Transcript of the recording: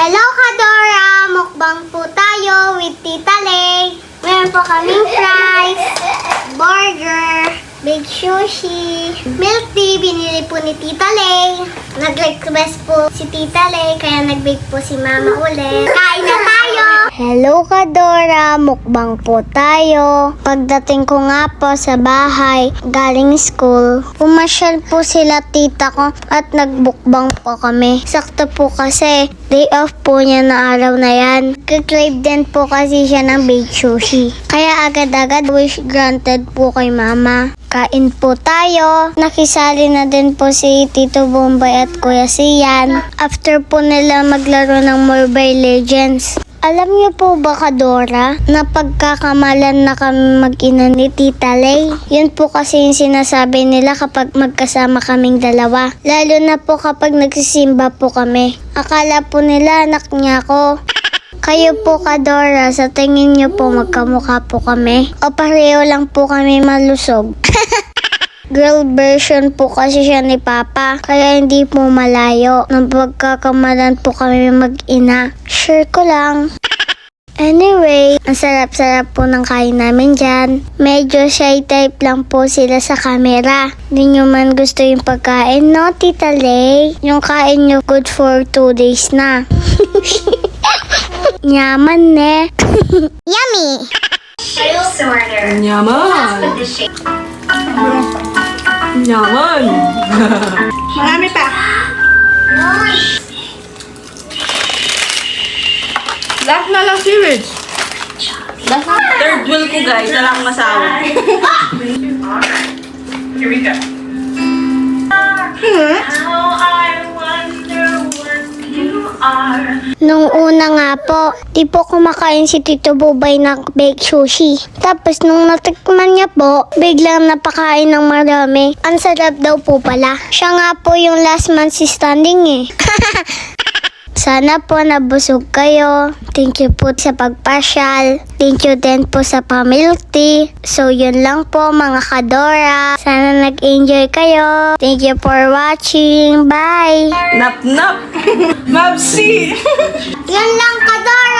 Hello, Kadora! Mukbang po tayo with Tita Lay. Meron po kaming fries, burger, big sushi, milk tea, binili po ni Tita Lay. Nag-request po si Tita Lay, kaya nag-bake po si Mama ulit. Kain na tayo! Hello, Kadora! Mukbang po tayo. Pagdating ko nga po sa bahay, galing school, pumasyal po sila tita ko at nagbukbang po kami. Sakto po kasi day off po niya na araw na yan. Kakrave din po kasi siya ng baked sushi. Kaya agad-agad wish granted po kay Mama. Kain po tayo. Nakisali na din po si Tito Bombay at Kuya Sian. After po nila maglaro ng Mobile Legends. Alam niyo po ba, Kadora, na pagkakamalan na kami mag-ina ni Tita Lay? Yun po kasi yung sinasabi nila kapag magkasama kaming dalawa. Lalo na po kapag nagsisimba po kami. Akala po nila anak niya ako. Kayo po, Kadora, sa tingin niyo po magkamukha po kami? O pareho lang po kami malusog? Girl version po kasi siya ni Papa, kaya hindi po malayo. Nang pagkakamalan po kami mag-ina. Sure ko lang. Anyway, ang sarap-sarap po ng kain namin dyan. Medyo shy type lang po sila sa camera. Hindi nyo man gusto yung pagkain, no, Tita Lay? Yung kain nyo good for 2 days na. Yaman, ne? Yummy! Yaman! Yaman! Marami pa. Last na lang series. Third wheel ko guys, wala akong masawa. Here we go. How I wonder what you are. Nung una nga po, di po kumakain si Tito Bobay ng baked sushi. Tapos nung natikman niya po, biglang napakain ng marami. Ang sarap daw po pala. Siya nga po yung last man si standing eh. Sana po nabusog kayo. Thank you po sa pagpasyal. Thank you din po sa pamilk tea. So yun lang po mga Kadora. Sana nag-enjoy kayo. Thank you for watching. Bye! Nap nap! Mabsi! Yun lang, Kadora!